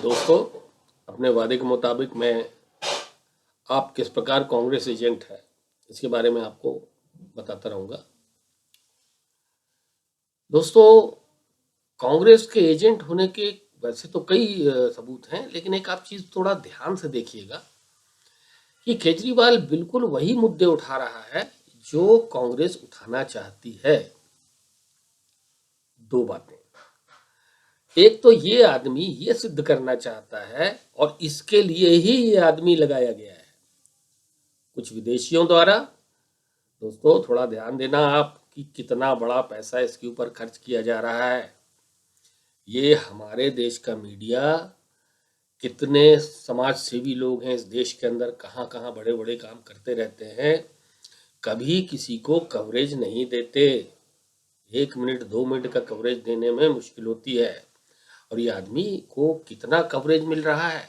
दोस्तों, अपने वादे के मुताबिक मैं आप किस प्रकार कांग्रेस एजेंट है इसके बारे में आपको बताता रहूँगा। दोस्तों, कांग्रेस के एजेंट होने के वैसे तो कई सबूत हैं, लेकिन एक आप चीज़ थोड़ा ध्यान से देखिएगा कि केजरीवाल बिल्कुल वही मुद्दे उठा रहा है जो कांग्रेस उठाना चाहती है। दो बातें। एक तो ये आदमी ये सिद्ध करना चाहता है और इसके लिए ही ये आदमी लगाया गया है कुछ विदेशियों द्वारा। दोस्तों, थोड़ा ध्यान देना आप कि कितना बड़ा पैसा इसके ऊपर खर्च किया जा रहा है। ये हमारे देश का मीडिया, कितने समाज सेवी लोग हैं इस देश के अंदर, कहाँ कहाँ बड़े बड़े काम करते रहते हैं, कभी किसी को कवरेज नहीं देते। 1 मिनट 2 मिनट का कवरेज देने में मुश्किल होती है और ये आदमी को कितना कवरेज मिल रहा है।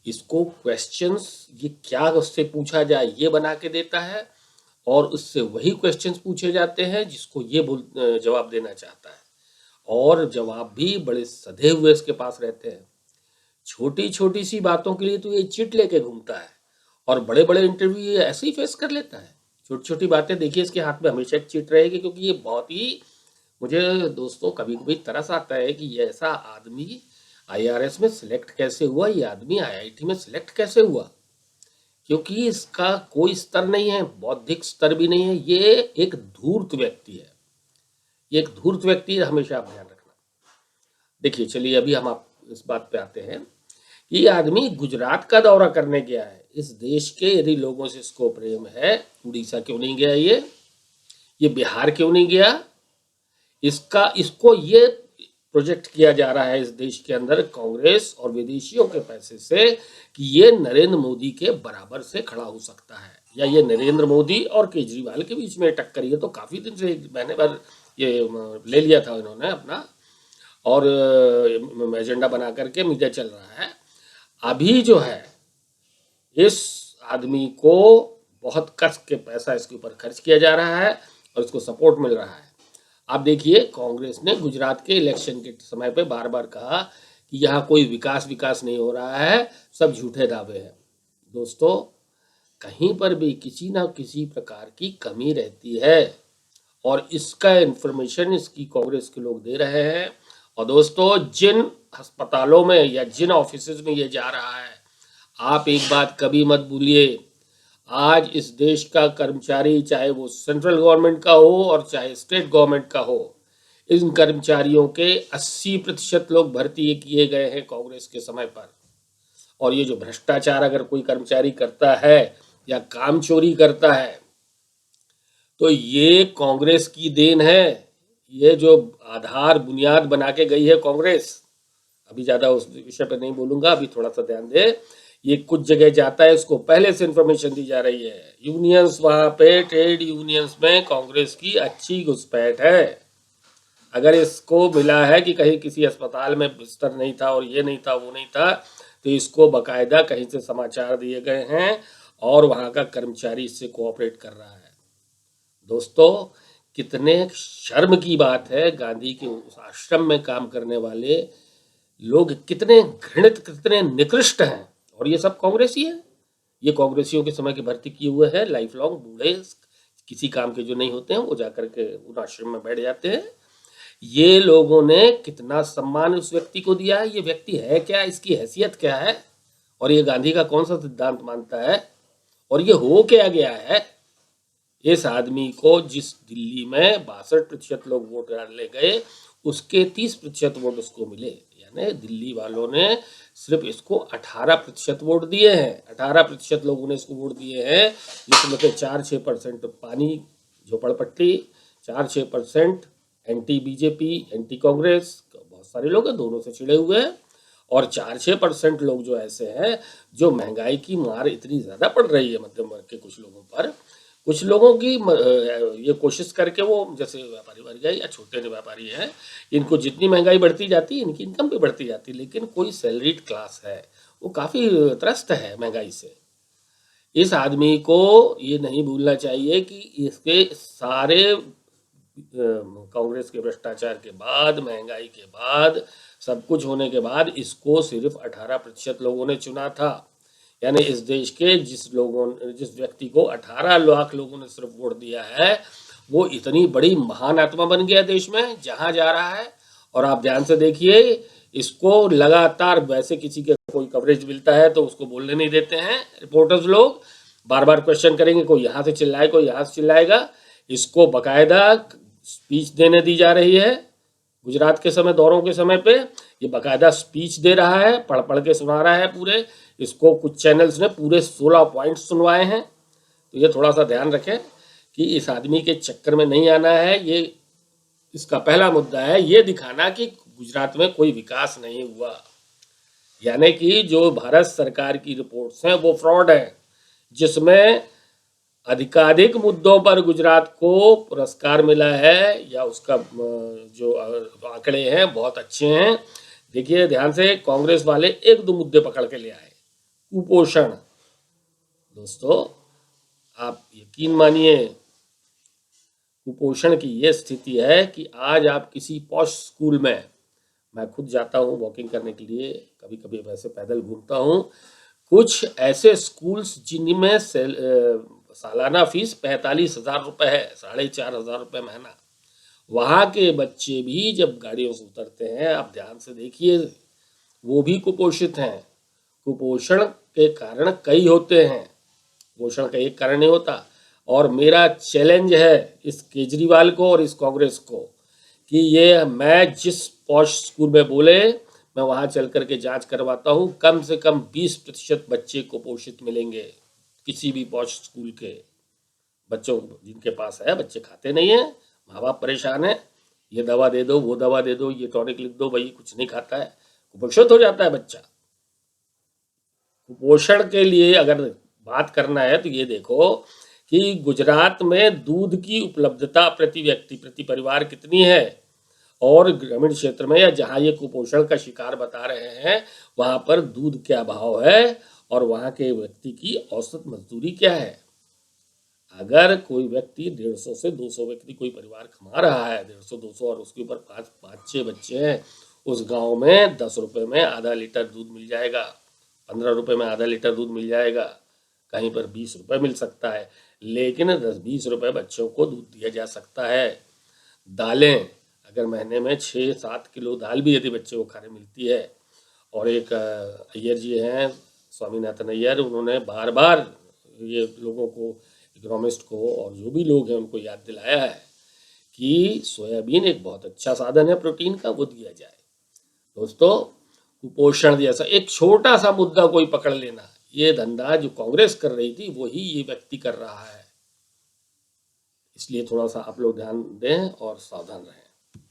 इसको क्वेश्चंस ये क्या उससे पूछा जाए ये बना के देता है और उससे वही क्वेश्चंस पूछे जाते हैं जिसको ये जवाब देना चाहता है, और जवाब भी बड़े सधे हुए इसके पास रहते हैं। छोटी छोटी सी बातों के लिए तो ये चिट लेके घूमता है और बड़े बड़े इंटरव्यू ये ऐसे ही फेस कर लेता है। छोटी छोटी बातें देखिए, इसके हाथ में हमेशा एक चिट रहेगी, क्योंकि ये बहुत ही, मुझे दोस्तों कभी कभी तरस आता है कि ये ऐसा आदमी आईआरएस में सिलेक्ट कैसे हुआ, ये आदमी आईआईटी में सिलेक्ट कैसे हुआ, क्योंकि इसका कोई स्तर नहीं है, बौद्धिक स्तर भी नहीं है। ये एक धूर्त व्यक्ति है, ये एक धूर्त व्यक्ति है, हमेशा आप ध्यान रखना। देखिए, चलिए अभी हम आप इस बात पे आते हैं कि ये आदमी गुजरात का दौरा करने गया है। इस देश के यदि लोगों से इसको प्रेम है, उड़ीसा क्यों नहीं गया, ये बिहार क्यों नहीं गया? इसको ये प्रोजेक्ट किया जा रहा है इस देश के अंदर कांग्रेस और विदेशियों के पैसे से कि ये नरेंद्र मोदी के बराबर से खड़ा हो सकता है, या ये नरेंद्र मोदी और केजरीवाल के बीच में टक्कर। ये तो काफी दिन से महीने भर ये ले लिया था इन्होंने अपना, और एजेंडा बना करके मीडिया चल रहा है। अभी जो है, इस आदमी को बहुत कस के पैसा इसके ऊपर खर्च किया जा रहा है और इसको सपोर्ट मिल रहा है। आप देखिए, कांग्रेस ने गुजरात के इलेक्शन के समय पे बार बार कहा कि यहाँ कोई विकास नहीं हो रहा है, सब झूठे दावे हैं। दोस्तों, कहीं पर भी किसी ना किसी प्रकार की कमी रहती है और इसका इंफॉर्मेशन इसकी कांग्रेस के लोग दे रहे हैं। और दोस्तों, जिन अस्पतालों में या जिन ऑफिसेज में ये जा रहा है, आप एक बात कभी मत भूलिए, आज इस देश का कर्मचारी, चाहे वो सेंट्रल गवर्नमेंट का हो और चाहे स्टेट गवर्नमेंट का हो, इन कर्मचारियों के 80% लोग भर्ती किए गए हैं कांग्रेस के समय पर। और ये जो भ्रष्टाचार अगर कोई कर्मचारी करता है या काम चोरी करता है, तो ये कांग्रेस की देन है। ये जो आधार बुनियाद बना के गई है कांग्रेस, अभी ज्यादा उस विषय पर नहीं बोलूंगा, अभी थोड़ा सा ध्यान दे। ये कुछ जगह जाता है, इसको पहले से इंफॉर्मेशन दी जा रही है। यूनियंस, वहां पे ट्रेड यूनियंस में कांग्रेस की अच्छी घुसपैठ है। अगर इसको मिला है कि कहीं किसी अस्पताल में बिस्तर नहीं था और ये नहीं था वो नहीं था, तो इसको बकायदा कहीं से समाचार दिए गए हैं और वहां का कर्मचारी इससे कोऑपरेट कर रहा है। दोस्तों, कितने शर्म की बात है, गांधी के उस आश्रम में काम करने वाले लोग कितने घृणित, कितने निकृष्ट हैं, और ये सब कांग्रेसी है। ये कांग्रेसियों के समय के भर्ती किए हुए हैं, लाइफ लॉन्ग बूढ़े किसी काम के जो नहीं होते हैं वो जाकर के उन आश्रम में बैठ जाते हैं। ये लोगों ने कितना सम्मान उस व्यक्ति को दिया है। ये व्यक्ति है क्या, इसकी हैसियत क्या है, और ये गांधी का कौन सा सिद्धांत मानता है, और ये हो क्या गया है। इस आदमी को जिस दिल्ली में 62% लोग वोट डालने गए, उसके 30% वोट उसको मिले, यानी दिल्ली वालों ने सिर्फ इसको 18% वोट दिए हैं। 18% लोगों ने इसको वोट दिए हैं, जिसमें से 4-6% पानी झोपड़पट्टी, 4-6% एंटी बीजेपी, एंटी कांग्रेस, बहुत सारे लोग हैं दोनों से छिड़े हुए हैं, और 4-6% लोग जो ऐसे हैं जो महंगाई की मार इतनी ज्यादा पड़ रही है मध्यम वर्ग के कुछ लोगों पर, कुछ लोगों की ये कोशिश करके, वो जैसे व्यापारी वर्ग है या छोटे व्यापारी हैं, इनको जितनी महंगाई बढ़ती जाती है इनकी इनकम भी बढ़ती जाती है, लेकिन कोई सैलरीड क्लास है वो काफ़ी त्रस्त है महंगाई से। इस आदमी को ये नहीं भूलना चाहिए कि इसके सारे कांग्रेस के भ्रष्टाचार के बाद, महंगाई के बाद, सब कुछ होने के बाद इसको सिर्फ 18% लोगों ने चुना था। यानी इस देश के जिस व्यक्ति को 18 लाख लोगों ने सिर्फ वोट दिया है, वो इतनी बड़ी महान आत्मा बन गया देश में जहां जा रहा है। और आप ध्यान से देखिए, इसको लगातार वैसे किसी के कोई कवरेज मिलता है तो उसको बोलने नहीं देते हैं रिपोर्टर्स लोग, बार बार क्वेश्चन करेंगे, कोई यहाँ से चिल्लाए कोई यहाँ से चिल्लाएगा। इसको बकायदा स्पीच देने दी जा रही है। गुजरात के समय दौरों के समय पे ये बकायदा स्पीच दे रहा है, पढ़ पढ़ के सुना रहा है पूरे। इसको कुछ चैनल्स ने पूरे 16 पॉइंट सुनवाए हैं। तो ये थोड़ा सा ध्यान रखें कि इस आदमी के चक्कर में नहीं आना है। ये इसका पहला मुद्दा है ये दिखाना कि गुजरात में कोई विकास नहीं हुआ, यानी कि जो भारत सरकार की रिपोर्ट्स हैं वो फ्रॉड है, जिसमें अधिकाधिक मुद्दों पर गुजरात को पुरस्कार मिला है या उसका जो आंकड़े हैं बहुत अच्छे हैं। देखिए ध्यान से, कांग्रेस वाले एक दो मुद्दे पकड़ के ले आए। कुपोषण, दोस्तों आप यकीन मानिए, कुपोषण की ये स्थिति है कि आज आप किसी पॉश स्कूल में, मैं खुद जाता हूँ वॉकिंग करने के लिए, कभी कभी वैसे पैदल घूमता हूँ, कुछ ऐसे स्कूल्स जिनमें सालाना फीस 45,000 रुपये है, 4,500 रुपये महीना। वहाँ के बच्चे भी जब गाड़ियों से उतरते हैं, आप ध्यान से देखिए, वो भी कुपोषित हैं। कुपोषण के कारण कई होते हैं, पोषण का एक कारण नहीं होता। और मेरा चैलेंज है इस केजरीवाल को और इस कांग्रेस को कि ये मैं जिस पॉश स्कूल में बोले, मैं वहाँ चल करके जांच करवाता हूँ, कम से कम 20% बच्चे कुपोषित मिलेंगे किसी भी पॉश स्कूल के बच्चों जिनके पास है। बच्चे खाते नहीं है, माँ बाप परेशान है, ये दवा दे दो वो दवा दे दो, ये टॉनिक लिख दो, भाई कुछ नहीं खाता है, कुपोषित हो जाता है बच्चा। कुपोषण के लिए अगर बात करना है तो ये देखो कि गुजरात में दूध की उपलब्धता प्रति व्यक्ति प्रति परिवार कितनी है, और ग्रामीण क्षेत्र में या जहाँ ये कुपोषण का शिकार बता रहे हैं वहाँ पर दूध क्या भाव है और वहाँ के व्यक्ति की औसत मजदूरी क्या है। अगर कोई व्यक्ति 150 से 200 व्यक्ति कोई परिवार कमा रहा है, 150-200, और उसके ऊपर 5-6 बच्चे हैं, उस गांव में 10 रुपये में आधा लीटर दूध मिल जाएगा, 15 रुपये में आधा लीटर दूध मिल जाएगा, कहीं पर 20 रुपये मिल सकता है, लेकिन 10-20 रुपये बच्चों को दूध दिया जा सकता है। दालें, अगर महीने में 6-7 किलो दाल भी यदि बच्चे को खाने मिलती है। और एक अय्यर जी हैं, स्वामीनाथन अय्यर, उन्होंने बार बार ये लोगों को, इकोनॉमिस्ट को और जो भी लोग हैं उनको याद दिलाया है कि सोयाबीन एक बहुत अच्छा साधन है प्रोटीन का, वो दिया जाए। दोस्तों, कुपोषण जैसा एक छोटा सा मुद्दा कोई पकड़ लेना, ये धंधा जो कांग्रेस कर रही थी वही ये व्यक्ति कर रहा है। इसलिए थोड़ा सा आप लोग ध्यान दें और सावधान रहें।